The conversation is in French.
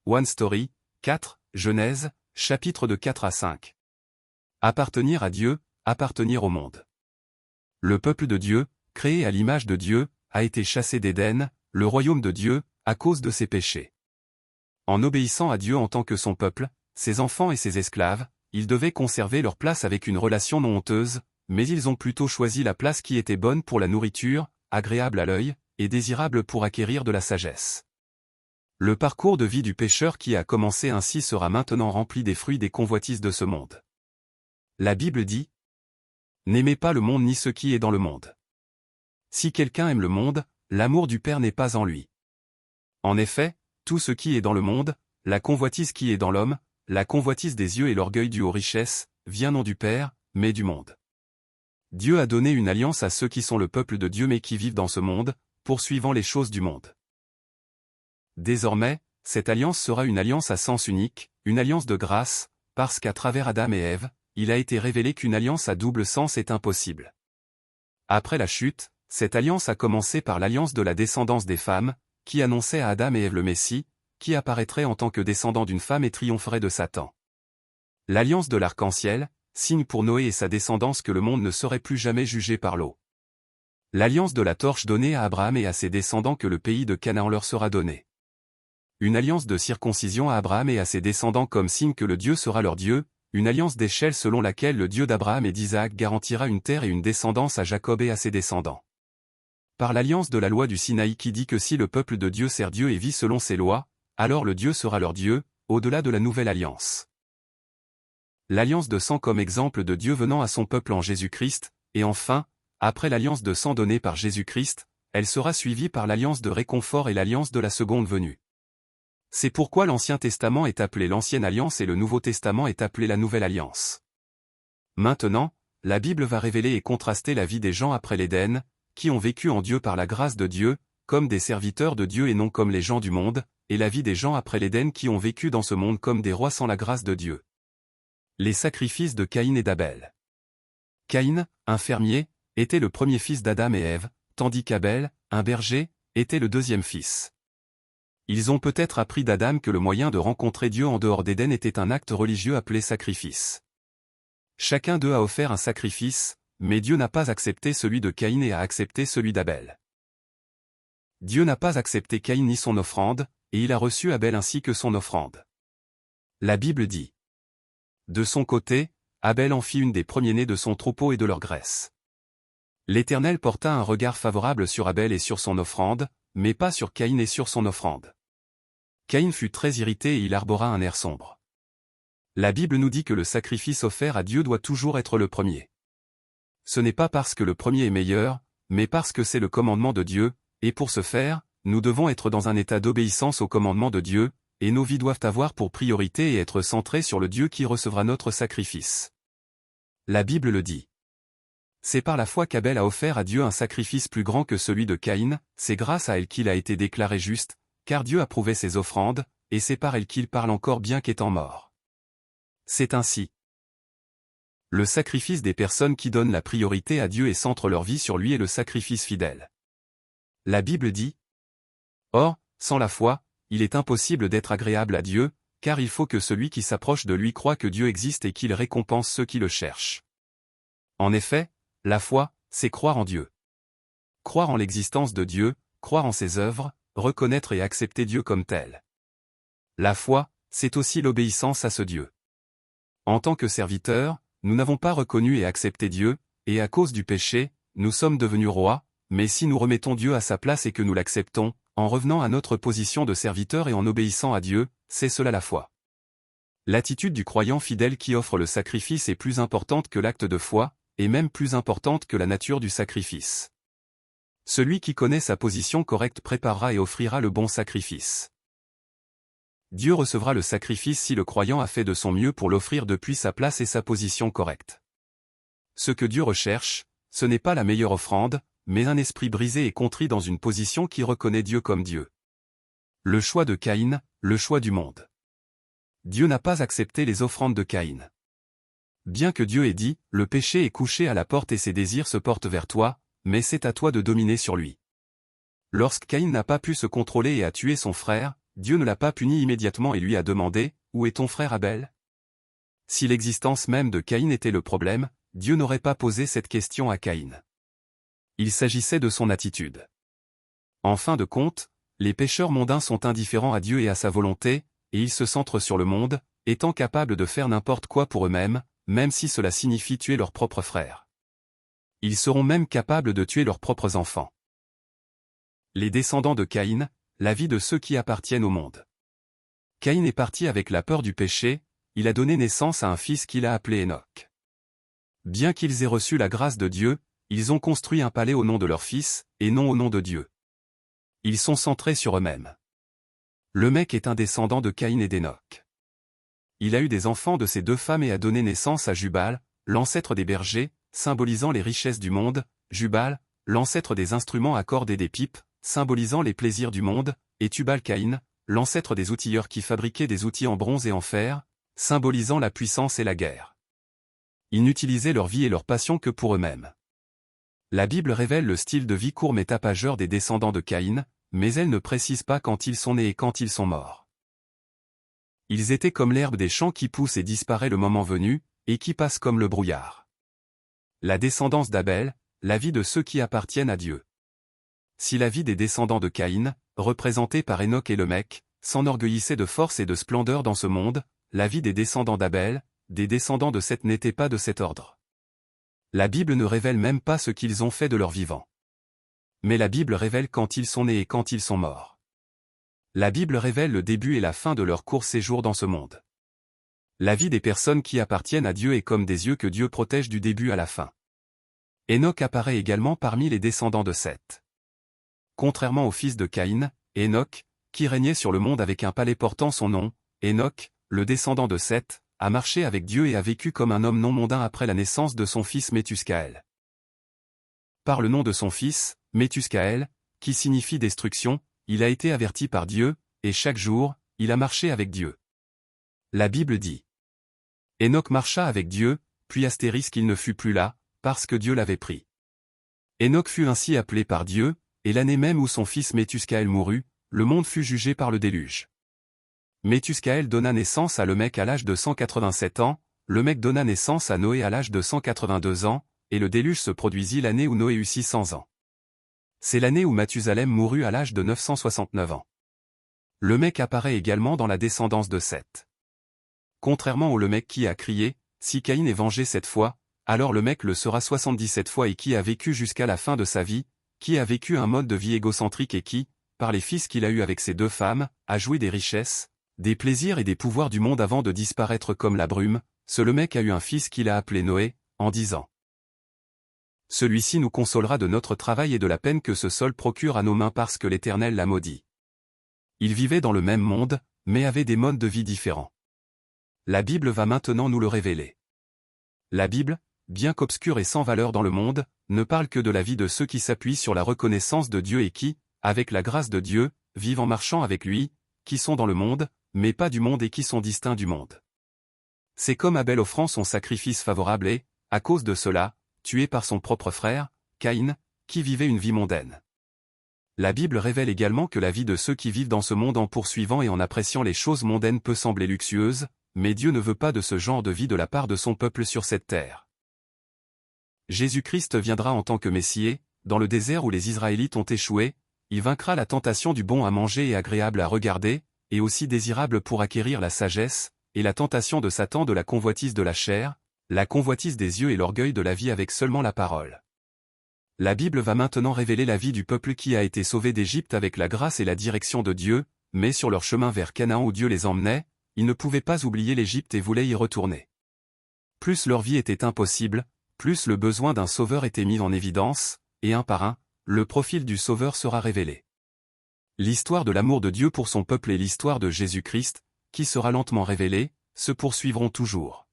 One Story, 4, Genèse, chapitre de 4 à 5. Appartenir à Dieu, appartenir au monde. Le peuple de Dieu, créé à l'image de Dieu, a été chassé d'Éden, le royaume de Dieu, à cause de ses péchés. En obéissant à Dieu en tant que son peuple, ses enfants et ses esclaves, ils devaient conserver leur place avec une relation non honteuse, mais ils ont plutôt choisi la place qui était bonne pour la nourriture, agréable à l'œil, et désirable pour acquérir de la sagesse. Le parcours de vie du pécheur qui a commencé ainsi sera maintenant rempli des fruits des convoitises de ce monde. La Bible dit : n'aimez pas le monde ni ce qui est dans le monde. Si quelqu'un aime le monde, l'amour du Père n'est pas en lui. En effet, tout ce qui est dans le monde, la convoitise qui est dans l'homme, la convoitise des yeux et l'orgueil dû aux richesses, vient non du Père, mais du monde. Dieu a donné une alliance à ceux qui sont le peuple de Dieu mais qui vivent dans ce monde, poursuivant les choses du monde. Désormais, cette alliance sera une alliance à sens unique, une alliance de grâce, parce qu'à travers Adam et Ève, il a été révélé qu'une alliance à double sens est impossible. Après la chute, cette alliance a commencé par l'alliance de la descendance des femmes, qui annonçait à Adam et Ève le Messie, qui apparaîtrait en tant que descendant d'une femme et triompherait de Satan. L'alliance de l'arc-en-ciel, signe pour Noé et sa descendance que le monde ne serait plus jamais jugé par l'eau. L'alliance de la torche donnée à Abraham et à ses descendants que le pays de Canaan leur sera donné. Une alliance de circoncision à Abraham et à ses descendants comme signe que le Dieu sera leur Dieu, une alliance d'échelle selon laquelle le Dieu d'Abraham et d'Isaac garantira une terre et une descendance à Jacob et à ses descendants. Par l'alliance de la loi du Sinaï qui dit que si le peuple de Dieu sert Dieu et vit selon ses lois, alors le Dieu sera leur Dieu, au-delà de la nouvelle alliance. L'alliance de sang comme exemple de Dieu venant à son peuple en Jésus-Christ, et enfin, après l'alliance de sang donnée par Jésus-Christ, elle sera suivie par l'alliance de réconfort et l'alliance de la seconde venue. C'est pourquoi l'Ancien Testament est appelé l'Ancienne Alliance et le Nouveau Testament est appelé la Nouvelle Alliance. Maintenant, la Bible va révéler et contraster la vie des gens après l'Éden, qui ont vécu en Dieu par la grâce de Dieu, comme des serviteurs de Dieu et non comme les gens du monde, et la vie des gens après l'Éden qui ont vécu dans ce monde comme des rois sans la grâce de Dieu. Les sacrifices de Caïn et d'Abel. Caïn, un fermier, était le premier fils d'Adam et Ève, tandis qu'Abel, un berger, était le deuxième fils. Ils ont peut-être appris d'Adam que le moyen de rencontrer Dieu en dehors d'Éden était un acte religieux appelé sacrifice. Chacun d'eux a offert un sacrifice, mais Dieu n'a pas accepté celui de Caïn et a accepté celui d'Abel. Dieu n'a pas accepté Caïn ni son offrande, et il a reçu Abel ainsi que son offrande. La Bible dit : de son côté, Abel en fit une des premiers-nés de son troupeau et de leur graisse. L'Éternel porta un regard favorable sur Abel et sur son offrande, mais pas sur Caïn et sur son offrande. Caïn fut très irrité et il arbora un air sombre. La Bible nous dit que le sacrifice offert à Dieu doit toujours être le premier. Ce n'est pas parce que le premier est meilleur, mais parce que c'est le commandement de Dieu, et pour ce faire, nous devons être dans un état d'obéissance au commandement de Dieu, et nos vies doivent avoir pour priorité et être centrées sur le Dieu qui recevra notre sacrifice. La Bible le dit. C'est par la foi qu'Abel a offert à Dieu un sacrifice plus grand que celui de Caïn, c'est grâce à elle qu'il a été déclaré juste, car Dieu a prouvé ses offrandes, et c'est par elle qu'il parle encore bien qu'étant mort. C'est ainsi. Le sacrifice des personnes qui donnent la priorité à Dieu et centrent leur vie sur lui est le sacrifice fidèle. La Bible dit : or, sans la foi, il est impossible d'être agréable à Dieu, car il faut que celui qui s'approche de lui croie que Dieu existe et qu'il récompense ceux qui le cherchent. En effet, la foi, c'est croire en Dieu. Croire en l'existence de Dieu, croire en ses œuvres, reconnaître et accepter Dieu comme tel. La foi, c'est aussi l'obéissance à ce Dieu. En tant que serviteurs, nous n'avons pas reconnu et accepté Dieu, et à cause du péché, nous sommes devenus rois, mais si nous remettons Dieu à sa place et que nous l'acceptons, en revenant à notre position de serviteur et en obéissant à Dieu, c'est cela la foi. L'attitude du croyant fidèle qui offre le sacrifice est plus importante que l'acte de foi, et même plus importante que la nature du sacrifice. Celui qui connaît sa position correcte préparera et offrira le bon sacrifice. Dieu recevra le sacrifice si le croyant a fait de son mieux pour l'offrir depuis sa place et sa position correcte. Ce que Dieu recherche, ce n'est pas la meilleure offrande, mais un esprit brisé et contrit dans une position qui reconnaît Dieu comme Dieu. Le choix de Caïn, le choix du monde. Dieu n'a pas accepté les offrandes de Caïn. Bien que Dieu ait dit, le péché est couché à la porte et ses désirs se portent vers toi, mais c'est à toi de dominer sur lui. Lorsque Caïn n'a pas pu se contrôler et a tué son frère, Dieu ne l'a pas puni immédiatement et lui a demandé, « Où est ton frère Abel ?» Si l'existence même de Caïn était le problème, Dieu n'aurait pas posé cette question à Caïn. Il s'agissait de son attitude. En fin de compte, les pécheurs mondains sont indifférents à Dieu et à sa volonté, et ils se centrent sur le monde, étant capables de faire n'importe quoi pour eux-mêmes, même si cela signifie tuer leurs propres frères. Ils seront même capables de tuer leurs propres enfants. Les descendants de Caïn, la vie de ceux qui appartiennent au monde. Caïn est parti avec la peur du péché, il a donné naissance à un fils qu'il a appelé Enoch. Bien qu'ils aient reçu la grâce de Dieu, ils ont construit un palais au nom de leur fils, et non au nom de Dieu. Ils sont centrés sur eux-mêmes. Lamech est un descendant de Caïn et d'Enoch. Il a eu des enfants de ces deux femmes et a donné naissance à Jubal, l'ancêtre des bergers, symbolisant les richesses du monde, Jubal, l'ancêtre des instruments à cordes et des pipes, symbolisant les plaisirs du monde, et Tubal-Caïn, l'ancêtre des outilleurs qui fabriquaient des outils en bronze et en fer, symbolisant la puissance et la guerre. Ils n'utilisaient leur vie et leur passion que pour eux-mêmes. La Bible révèle le style de vie court mais tapageur des descendants de Caïn, mais elle ne précise pas quand ils sont nés et quand ils sont morts. Ils étaient comme l'herbe des champs qui pousse et disparaît le moment venu, et qui passe comme le brouillard. La descendance d'Abel, la vie de ceux qui appartiennent à Dieu. Si la vie des descendants de Caïn, représentée par Enoch et Lamech, s'enorgueillissait de force et de splendeur dans ce monde, la vie des descendants d'Abel, des descendants de Seth n'était pas de cet ordre. La Bible ne révèle même pas ce qu'ils ont fait de leur vivant. Mais la Bible révèle quand ils sont nés et quand ils sont morts. La Bible révèle le début et la fin de leur court séjour dans ce monde. La vie des personnes qui appartiennent à Dieu est comme des yeux que Dieu protège du début à la fin. Enoch apparaît également parmi les descendants de Seth. Contrairement au fils de Caïn, Enoch, qui régnait sur le monde avec un palais portant son nom, Enoch, le descendant de Seth, a marché avec Dieu et a vécu comme un homme non mondain après la naissance de son fils Méthuscaël. Par le nom de son fils, Méthuscaël, qui signifie destruction, il a été averti par Dieu, et chaque jour, il a marché avec Dieu. La Bible dit. Enoch marcha avec Dieu, puis il ne fut plus là, parce que Dieu l'avait pris. Enoch fut ainsi appelé par Dieu, et l'année même où son fils Méthuscaël mourut, le monde fut jugé par le déluge. Méthuscaël donna naissance à Lamech à l'âge de 187 ans, Lamech donna naissance à Noé à l'âge de 182 ans, et le déluge se produisit l'année où Noé eut 600 ans. C'est l'année où Mathusalem mourut à l'âge de 969 ans. Lamech apparaît également dans la descendance de Seth. Contrairement au Lamech qui a crié, « Si Caïn est vengé cette fois, alors Lamech le sera 77 fois » et qui a vécu jusqu'à la fin de sa vie, qui a vécu un mode de vie égocentrique et qui, par les fils qu'il a eus avec ses deux femmes, a joué des richesses, des plaisirs et des pouvoirs du monde avant de disparaître comme la brume, ce Lamech a eu un fils qu'il a appelé Noé, en disant. Celui-ci nous consolera de notre travail et de la peine que ce sol procure à nos mains parce que l'Éternel l'a maudit. Ils vivaient dans le même monde, mais avaient des modes de vie différents. La Bible va maintenant nous le révéler. La Bible, bien qu'obscure et sans valeur dans le monde, ne parle que de la vie de ceux qui s'appuient sur la reconnaissance de Dieu et qui, avec la grâce de Dieu, vivent en marchant avec lui, qui sont dans le monde, mais pas du monde et qui sont distincts du monde. C'est comme Abel offrant son sacrifice favorable et, à cause de cela, tué par son propre frère, Caïn, qui vivait une vie mondaine. La Bible révèle également que la vie de ceux qui vivent dans ce monde en poursuivant et en appréciant les choses mondaines peut sembler luxueuse, mais Dieu ne veut pas de ce genre de vie de la part de son peuple sur cette terre. Jésus-Christ viendra en tant que Messie, dans le désert où les Israélites ont échoué, il vaincra la tentation du bon à manger et agréable à regarder, et aussi désirable pour acquérir la sagesse, et la tentation de Satan de la convoitise de la chair, la convoitise des yeux et l'orgueil de la vie avec seulement la parole. La Bible va maintenant révéler la vie du peuple qui a été sauvé d'Égypte avec la grâce et la direction de Dieu, mais sur leur chemin vers Canaan où Dieu les emmenait, ils ne pouvaient pas oublier l'Égypte et voulaient y retourner. Plus leur vie était impossible, plus le besoin d'un sauveur était mis en évidence, et un par un, le profil du sauveur sera révélé. L'histoire de l'amour de Dieu pour son peuple et l'histoire de Jésus-Christ, qui sera lentement révélée, se poursuivront toujours.